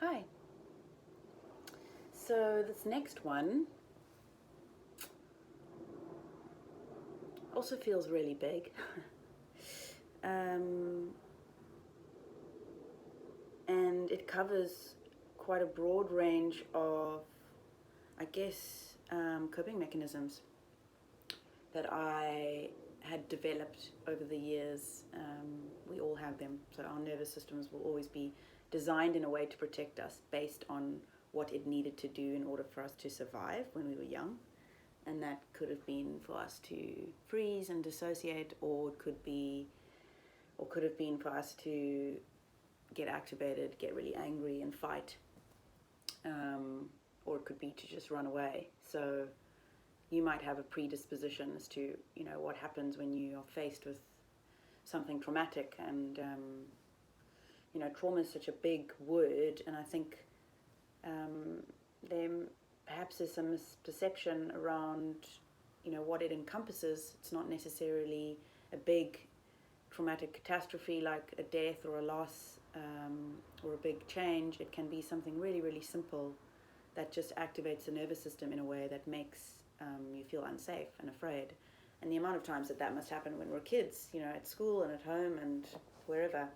Hi. So this next one also feels really big. um, and it covers quite a broad range of, I guess, coping mechanisms that I had developed over the years. We all have them. So our nervous systems will always be designed in a way to protect us based on what it needed to do in order for us to survive when we were young. And that could have been for us to freeze and dissociate, or could have been for us to get activated, get really angry and fight, or it could be to just run away. So you might have a predisposition as to what happens when you are faced with something traumatic. And trauma is such a big word, and I think there perhaps is some misperception around what it encompasses. It's not necessarily a big traumatic catastrophe like a death or a loss, or a big change. It can be something really, really simple that just activates the nervous system in a way that makes you feel unsafe and afraid. And the amount of times that must happen when we're kids, at school and at home and wherever.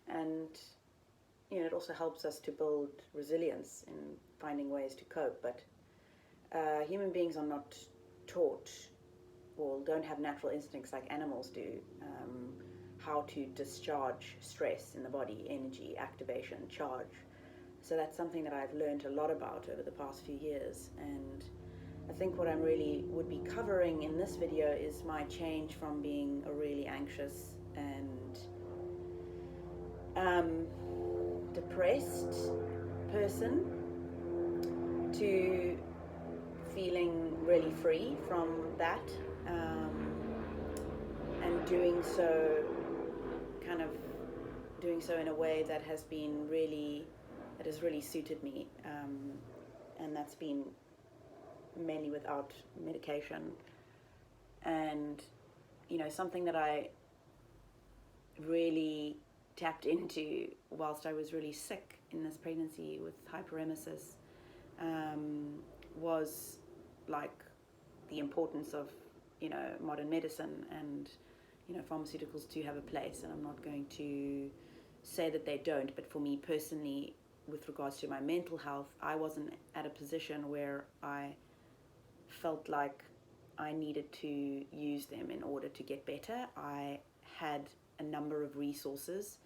And it also helps us to build resilience in finding ways to cope. But human beings are not taught, or don't have natural instincts like animals do, how to discharge stress in the body, energy, activation, charge. So that's something that I've learned a lot about over the past few years. And I think what I really would be covering in this video is my change from being a really anxious and depressed person to feeling really free from that, and doing so in a way that has really suited me, and that's been mainly without medication. And something that I really tapped into whilst I was really sick in this pregnancy with hyperemesis, was like the importance of modern medicine. And pharmaceuticals do have a place, and I'm not going to say that they don't, but for me personally, with regards to my mental health, I wasn't at a position where I felt like I needed to use them in order to get better. I had a number of resources,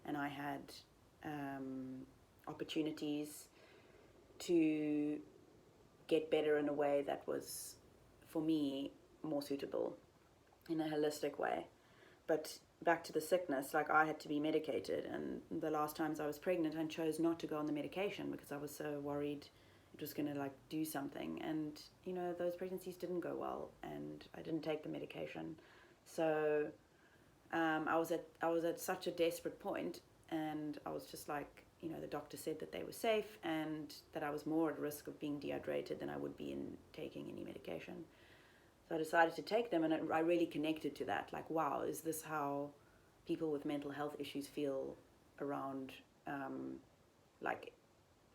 and I had opportunities to get better in a way that was, for me, more suitable in a holistic way. But back to the sickness, like I had to be medicated, and the last times I was pregnant, I chose not to go on the medication because I was so worried it was going to do something. And those pregnancies didn't go well, and I didn't take the medication. So I was at such a desperate point, and I was just like, the doctor said that they were safe and that I was more at risk of being dehydrated than I would be in taking any medication. So I decided to take them, and I really connected to that. Like, wow, is this how people with mental health issues feel around, like,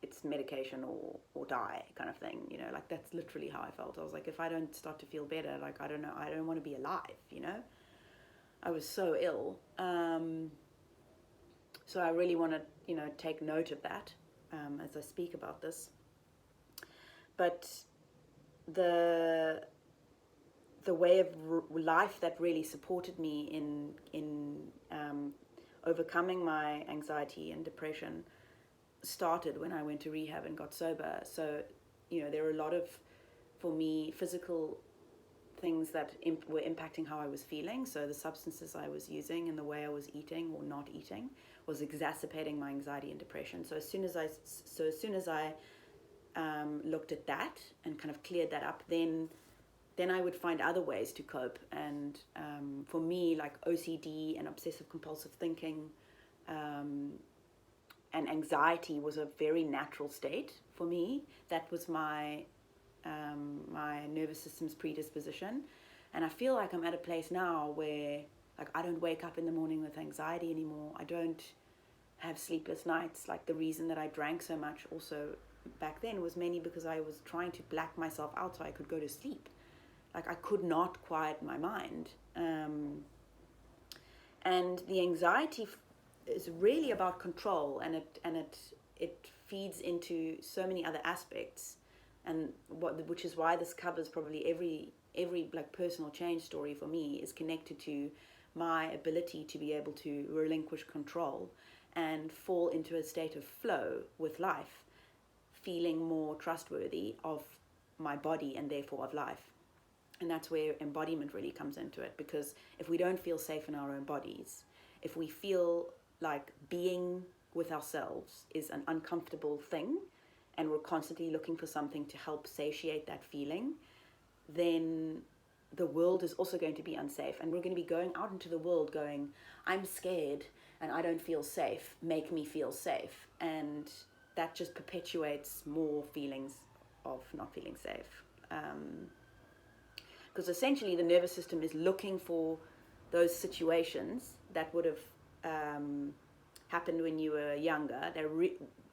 it's medication or die kind of thing, like that's literally how I felt. I was like, if I don't start to feel better, like, I don't know, I don't want to be alive, I was so ill. So I really want to, take note of that as I speak about this. But the way of life that really supported me in overcoming my anxiety and depression started when I went to rehab and got sober. So there were a lot of, for me, physical things that were impacting how I was feeling. So the substances I was using and the way I was eating or not eating was exacerbating my anxiety and depression. So as soon as I looked at that and kind of cleared that up, then I would find other ways to cope. And for me, like OCD and obsessive compulsive thinking, and anxiety was a very natural state for me. That was my nervous system's predisposition. And I feel like I'm at a place now where, like, I don't wake up in the morning with anxiety anymore. I don't have sleepless nights. Like the reason that I drank so much also back then was mainly because I was trying to black myself out so I could go to sleep. Like I could not quiet my mind. And the anxiety is really about control, and it feeds into so many other aspects, and which is why this covers probably every like personal change story for me is connected to my ability to be able to relinquish control and fall into a state of flow with life, feeling more trustworthy of my body and therefore of life. And that's where embodiment really comes into it, because if we don't feel safe in our own bodies, if we feel like being with ourselves is an uncomfortable thing, and we're constantly looking for something to help satiate that feeling, then the world is also going to be unsafe. And we're going to be going out into the world going, I'm scared and I don't feel safe, make me feel safe. And that just perpetuates more feelings of not feeling safe. Because essentially the nervous system is looking for those situations that would have happened when you were younger,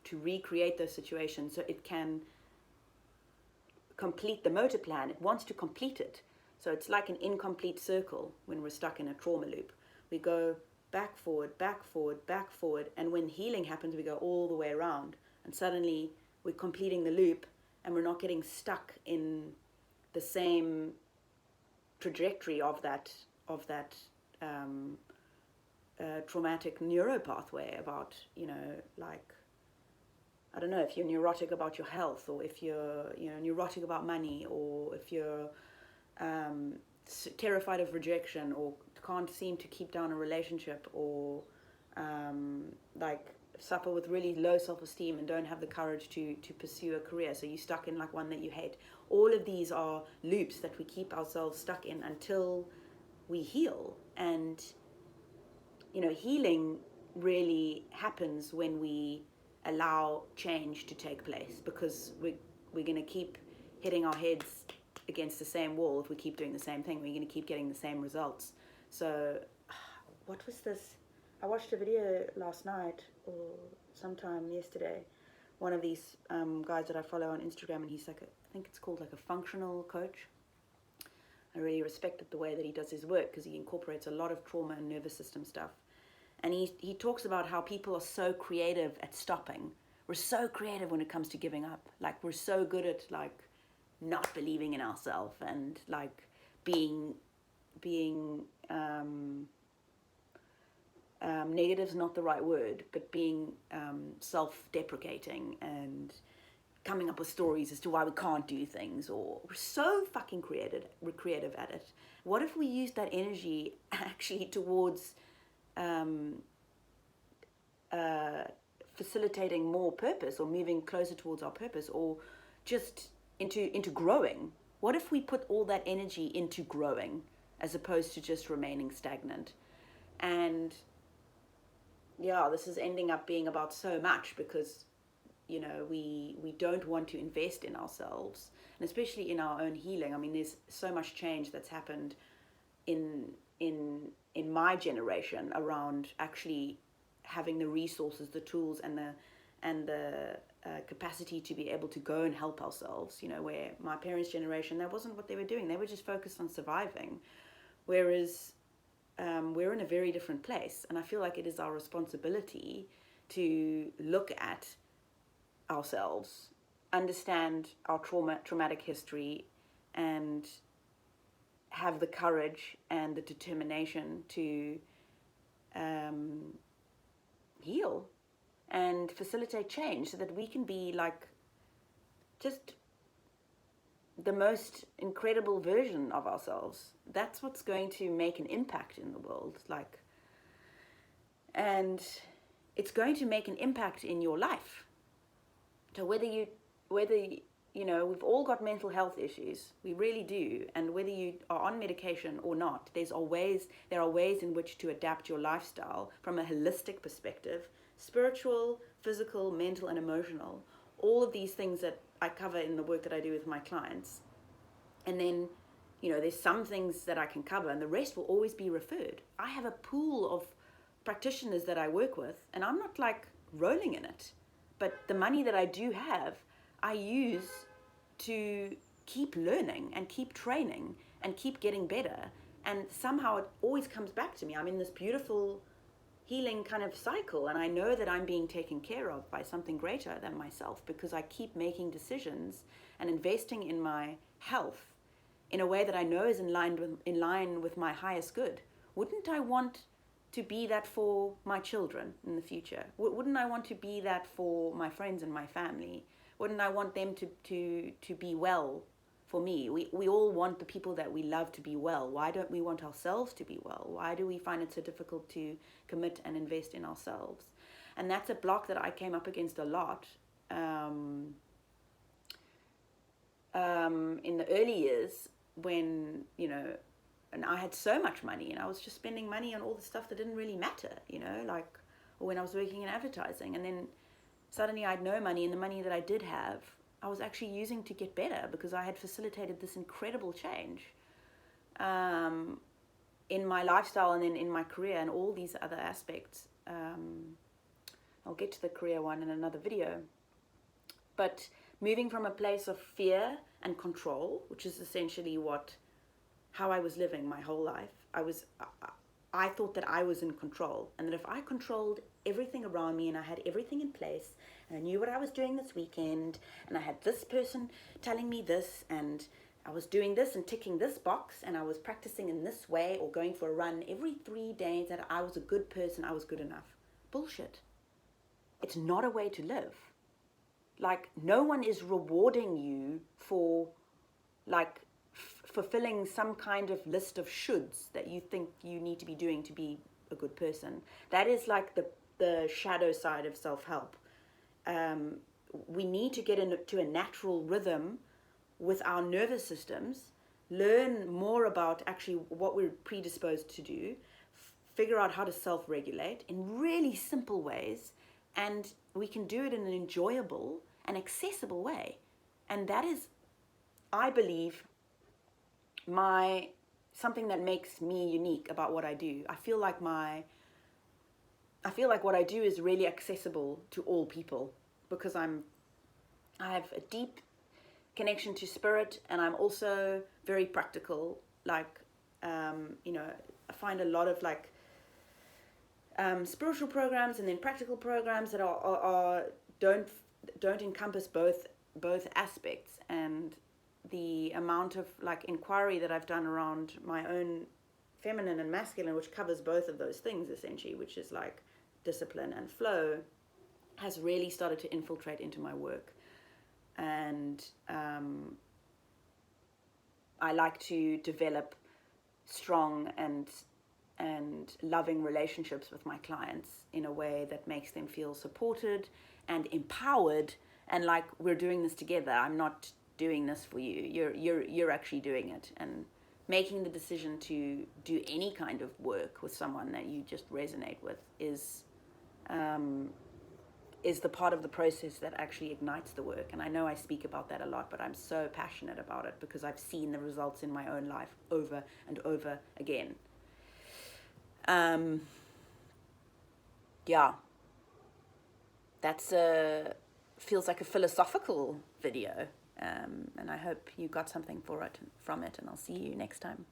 to recreate those situations so it can complete the motor plan. It wants to complete it. So it's like an incomplete circle when we're stuck in a trauma loop. We go back, forward, back, forward, back, forward. And when healing happens, we go all the way around. And suddenly we're completing the loop and we're not getting stuck in the same trajectory of that traumatic neuropathway about, like, I don't know, if you're neurotic about your health, or if you're, neurotic about money, or if you're terrified of rejection, or can't seem to keep down a relationship, or like suffer with really low self-esteem and don't have the courage to pursue a career, so you're stuck in like one that you hate. All of these are loops that we keep ourselves stuck in until we heal. And healing really happens when we allow change to take place, because we're going to keep hitting our heads against the same wall. If we keep doing the same thing, we're going to keep getting the same results. So what was this? I watched a video last night or sometime yesterday, one of these guys that I follow on Instagram, and he's like I think it's called like a functional coach. I really respected the way that he does his work, because he incorporates a lot of trauma and nervous system stuff. And he talks about how people are so creative at stopping. We're so creative when it comes to giving up. Like, we're so good at like not believing in ourselves, and like being negative's not the right word, but being self-deprecating and coming up with stories as to why we can't do things. Or we're so fucking creative at it. What if we used that energy actually towards facilitating more purpose, or moving closer towards our purpose, or just into growing? What if we put all that energy into growing as opposed to just remaining stagnant? And yeah, this is ending up being about so much, because we don't want to invest in ourselves, and especially in our own healing. I mean, there's so much change that's happened in my generation around actually having the resources, the tools, and the capacity to be able to go and help ourselves. Where my parents' generation, that wasn't what they were doing. They were just focused on surviving. Whereas we're in a very different place, and I feel like it is our responsibility to look at ourselves, understand our traumatic history, and have the courage and the determination to heal and facilitate change, so that we can be like just the most incredible version of ourselves. That's what's going to make an impact in the world. And it's going to make an impact in your life. So whether we've all got mental health issues, we really do, and whether you are on medication or not, there are ways in which to adapt your lifestyle from a holistic perspective: spiritual, physical, mental, and emotional. All of these things that I cover in the work that I do with my clients. And then, there's some things that I can cover, and the rest will always be referred. I have a pool practitioners that I work with, and I'm not like rolling in it, but the money that I do have, I use to keep learning and keep training and keep getting better. And somehow it always comes back to me. I'm in this beautiful healing kind of cycle, and I know that I'm being taken care of by something greater than myself, because I keep making decisions and investing in my health in a way that I know is in line with my highest good. Wouldn't I want to be that for my children in the future? Wouldn't I want to be that for my friends and my family? Wouldn't I want them to be well for me? We all want the people that we love to be well. Why don't we want ourselves to be well? Why do we find it so difficult to commit and invest in ourselves? And that's a block that I came up against a lot in the early years, when, you know, and I had so much money and I was just spending money on all the stuff that didn't really matter, you know, like, or when I was working in advertising, and then suddenly I had no money, and the money that I did have, I was actually using to get better, because I had facilitated this incredible change in my lifestyle and then in my career and all these other aspects. I'll get to the career one in another video. But moving from a place of fear and control, which is essentially how I was living my whole life. I thought that I was in control, and that if I controlled everything around me and I had everything in place and I knew what I was doing this weekend and I had this person telling me this and I was doing this and ticking this box and I was practicing in this way or going for a run every 3 days, that I was a good person, I was good enough. Bullshit. It's not a way to live. Like, no one is rewarding you for like fulfilling some kind of list of shoulds that you think you need to be doing to be a good person. That is like the shadow side of self-help. We need to get into a natural rhythm with our nervous systems, learn more about actually what we're predisposed to do, figure out how to self-regulate in really simple ways, and we can do it in an enjoyable and accessible way. And that is, I believe, something that makes me unique about what I do. I feel like what I do is really accessible to all people, because I have a deep connection to spirit, and I'm also very practical. Like, you know, I find a lot of like spiritual programs and then practical programs that don't encompass both aspects. And the amount of like inquiry that I've done around my own feminine and masculine, which covers both of those things essentially, which is like discipline and flow, has really started to infiltrate into my work. And I like to develop strong and loving relationships with my clients in a way that makes them feel supported and empowered, and like we're doing this together. I'm not doing this for you. You're actually doing it. And making the decision to do any kind of work with someone that you just resonate with is the part of the process that actually ignites the work. And I know I speak about that a lot, but I'm so passionate about it because I've seen the results in my own life over and over again. Yeah, that's feels like a philosophical video, and I hope you got something from it, and I'll see you next time.